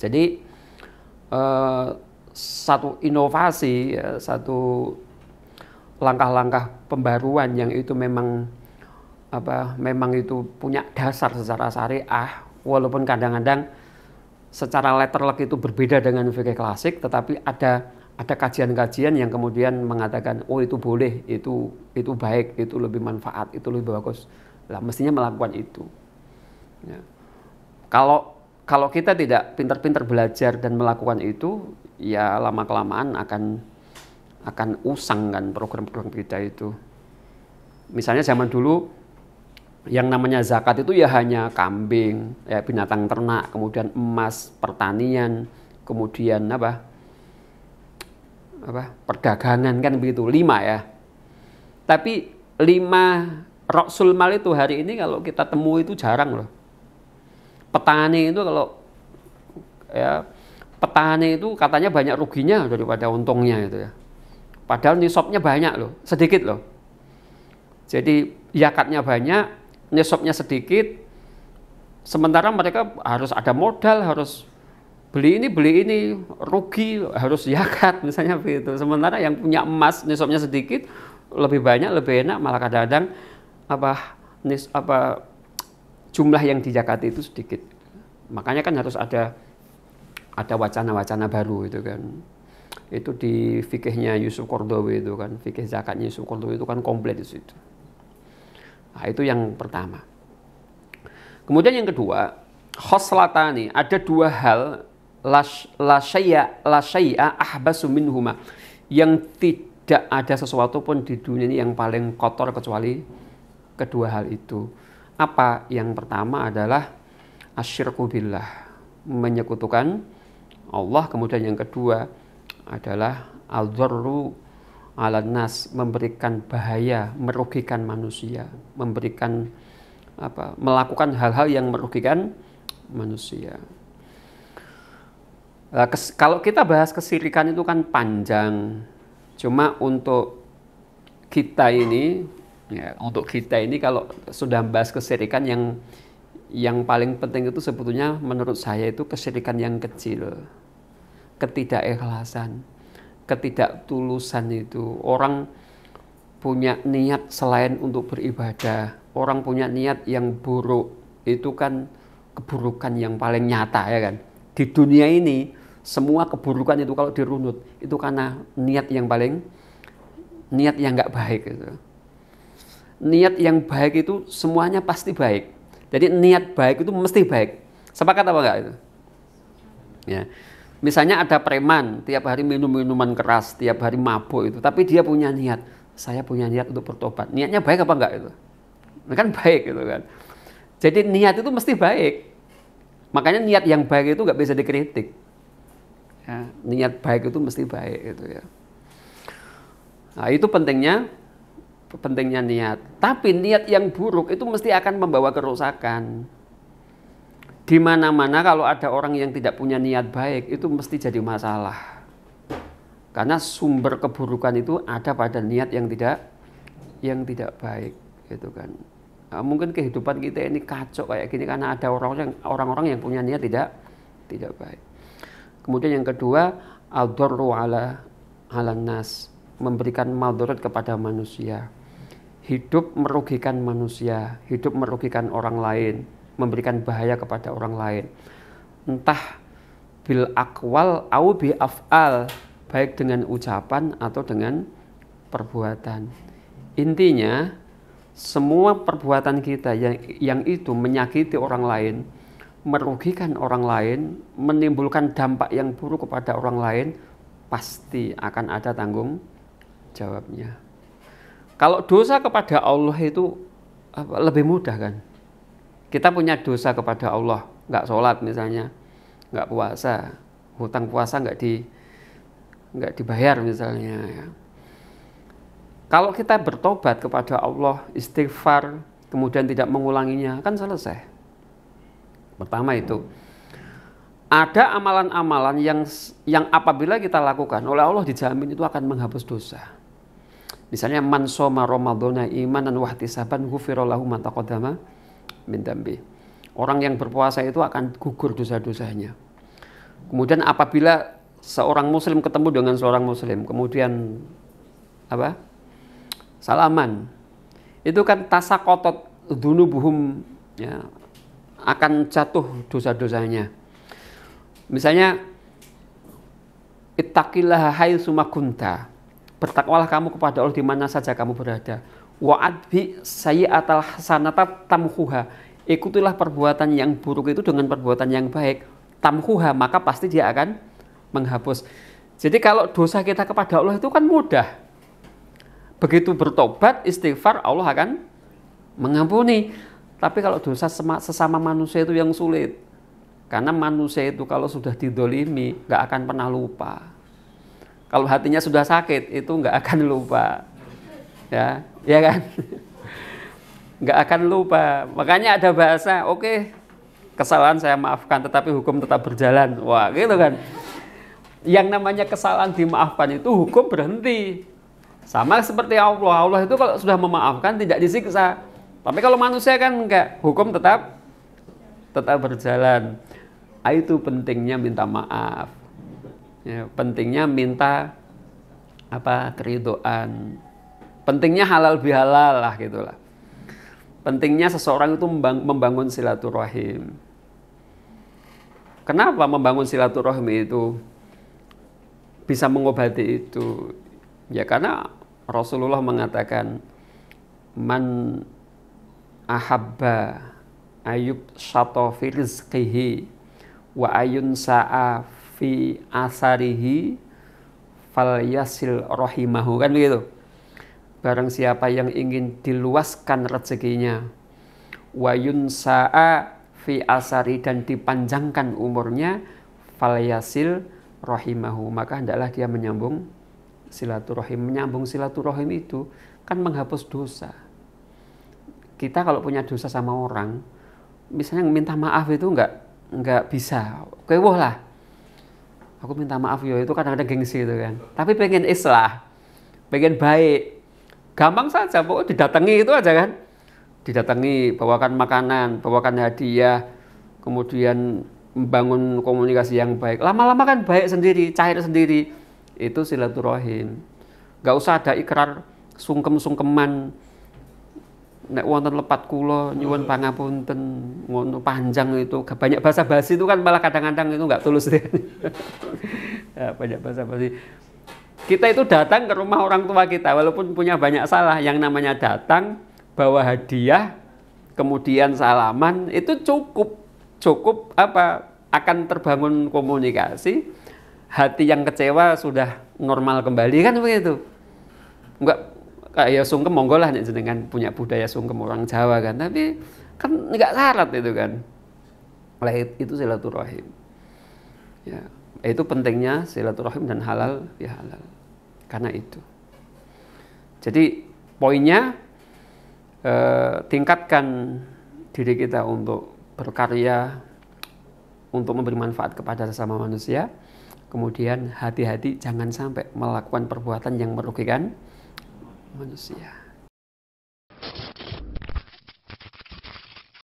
Jadi satu inovasi, ya, satu langkah-langkah pembaruan yang itu memang memang itu punya dasar secara syariah, walaupun kadang-kadang secara letterlek itu berbeda dengan fikih klasik, tetapi ada kajian-kajian yang kemudian mengatakan oh itu boleh, itu baik, itu lebih manfaat, itu lebih bagus. Lah mestinya melakukan itu. Ya. Kalau kita tidak pintar-pintar belajar dan melakukan itu, ya lama-kelamaan akan usang kan program-program kita itu. Misalnya zaman dulu yang namanya zakat itu ya hanya kambing, ya binatang ternak, kemudian emas, pertanian, kemudian perdagangan kan begitu, 5 ya. Tapi 5 Ra'sul Mal itu hari ini kalau kita temui itu jarang loh. Petani itu petani itu katanya banyak ruginya daripada untungnya itu ya. Padahal nisabnya banyak loh, sedikit loh. Jadi zakatnya banyak, nisabnya sedikit, sementara mereka harus ada modal, harus beli ini, rugi, harus zakat misalnya begitu. Sementara yang punya emas nisabnya sedikit, lebih banyak, lebih enak, malah kadang-kadang jumlah yang dizakati itu sedikit. Makanya kan harus ada wacana-wacana baru itu kan. Itu di fikihnya Yusuf Qaradawi itu kan, fikih zakatnya Yusuf Qaradawi itu kan komplit di situ. Nah, itu yang pertama. Kemudian yang kedua, khoslatani, ada 2 hal la syai'a ahbasu minhuma, yang tidak ada sesuatu pun di dunia ini yang paling kotor kecuali kedua hal itu. Apa? Yang pertama adalah asyirku billah, menyekutukan Allah. Kemudian yang kedua adalah al-dharru 'alan nas, memberikan bahaya, merugikan manusia, melakukan hal-hal yang merugikan manusia. Kalau kita bahas kesirikan itu kan panjang. Cuma untuk kita ini kalau sudah bahas kesirikan, yang paling penting itu sebetulnya menurut saya itu kesirikan yang kecil. Ketidakikhlasan, ketidaktulusan itu. Orang punya niat selain untuk beribadah, orang punya niat yang buruk, itu kan keburukan yang paling nyata ya kan. Di dunia ini semua keburukan itu kalau dirunut itu karena niat yang nggak baik itu. Niat yang baik itu semuanya pasti baik. Jadi niat baik itu mesti baik. Sepakat apa enggak itu? Ya. Misalnya ada preman tiap hari minum minuman keras, tiap hari mabuk itu, tapi dia punya niat, saya punya niat untuk bertobat. Niatnya baik apa enggak itu? Kan baik gitu kan. Jadi niat itu mesti baik. Makanya niat yang baik itu nggak bisa dikritik. Ya, niat baik itu mesti baik gitu ya. Nah, itu pentingnya niat. Tapi niat yang buruk itu mesti akan membawa kerusakan. Di mana-mana kalau ada orang yang tidak punya niat baik itu mesti jadi masalah. Karena sumber keburukan itu ada pada niat yang tidak baik gitu kan. Nah, mungkin kehidupan kita ini kacau kayak gini karena ada orang-orang yang punya niat tidak baik. Kemudian yang kedua, al-dharru 'alan nas, memberikan madarat kepada manusia. Hidup merugikan manusia, hidup merugikan orang lain, memberikan bahaya kepada orang lain. Entah bil aqwal au bi af'al, baik dengan ucapan atau dengan perbuatan. Intinya semua perbuatan kita yang itu menyakiti orang lain, merugikan orang lain, menimbulkan dampak yang buruk kepada orang lain, pasti akan ada tanggung jawabnya. Kalau dosa kepada Allah itu lebih mudah kan. Kita punya dosa kepada Allah, nggak sholat misalnya, nggak puasa, hutang puasa nggak dibayar misalnya. Ya. Kalau kita bertobat kepada Allah, istighfar, kemudian tidak mengulanginya, kan selesai. Pertama itu, ada amalan-amalan yang apabila kita lakukan oleh Allah dijamin itu akan menghapus dosa. Misalnya man shoma ramadhana imanan wa ihtisaban ghufira lahu ma taqaddama min dzambi. Orang yang berpuasa itu akan gugur dosa-dosanya. Kemudian apabila seorang muslim ketemu dengan seorang muslim, kemudian apa? Salaman. Itu kan tasakotot dunubuhum, ya, akan jatuh dosa-dosanya. Misalnya ittaqillaha haitsu ma kunta. Bertakwalah kamu kepada Allah di mana saja kamu berada. Wa'adbi sayyi'atal hasanata tamhuha. Ikutilah perbuatan yang buruk itu dengan perbuatan yang baik. Tamhuha, maka pasti dia akan menghapus. Jadi kalau dosa kita kepada Allah itu kan mudah. Begitu bertobat, istighfar, Allah akan mengampuni. Tapi kalau dosa sesama manusia itu yang sulit. Karena manusia itu kalau sudah didolimi, nggak akan pernah lupa. Kalau hatinya sudah sakit, itu nggak akan lupa. Ya kan? Nggak akan lupa. Makanya ada bahasa, oke, kesalahan saya maafkan, tetapi hukum tetap berjalan. Wah, gitu kan. Yang namanya kesalahan dimaafkan itu hukum berhenti. Sama seperti Allah. Allah itu kalau sudah memaafkan tidak disiksa. Tapi kalau manusia kan enggak, hukum tetap berjalan. Itu pentingnya minta maaf. Ya, pentingnya minta keridhaan. Pentingnya halal bihalal lah gitulah. Pentingnya seseorang itu membangun silaturahim. Kenapa membangun silaturahim itu bisa mengobati itu? Ya karena Rasulullah mengatakan man ahabba ayub syato fi rizqihi wa ayun sa'a fi asarihi fal yasil rahimahu, kan begitu. Barang siapa yang ingin diluaskan rezekinya, wa yunsa'a fi asari, dan dipanjangkan umurnya, fal yasil rahimahu, maka hendaklah dia menyambung silaturahim. Menyambung silaturahim itu kan menghapus dosa. Kita kalau punya dosa sama orang, misalnya minta maaf itu enggak bisa. Kewuh lah. Aku minta maaf yo, itu kadang-kadang gengsi itu kan. Tapi pengen islah, pengen baik. Gampang saja, pokoknya didatangi itu aja kan. Didatangi, bawakan makanan, bawakan hadiah, kemudian membangun komunikasi yang baik. Lama-lama kan baik sendiri, cair sendiri. Itu silaturahim. Gak usah ada ikrar sungkem-sungkeman. Nek wonten lepat kula nyuwun pangapunten, ngono panjang itu. Banyak basa-basi itu kan malah kadang-kadang itu enggak tulus. Ya, banyak basa-basi. Kita itu datang ke rumah orang tua kita, walaupun punya banyak salah, yang namanya datang, bawa hadiah, kemudian salaman, itu cukup akan terbangun komunikasi, hati yang kecewa sudah normal kembali, kan begitu. Enggak kayak sungkem, monggo lah nek jenengan punya budaya sungkem orang Jawa kan, tapi kan enggak syarat itu kan. Oleh itu silaturahim. Ya, itu pentingnya silaturahim dan halal ya halal. Karena itu. Jadi poinnya tingkatkan diri kita untuk berkarya, untuk memberi manfaat kepada sesama manusia. Kemudian hati-hati jangan sampai melakukan perbuatan yang merugikan manusia.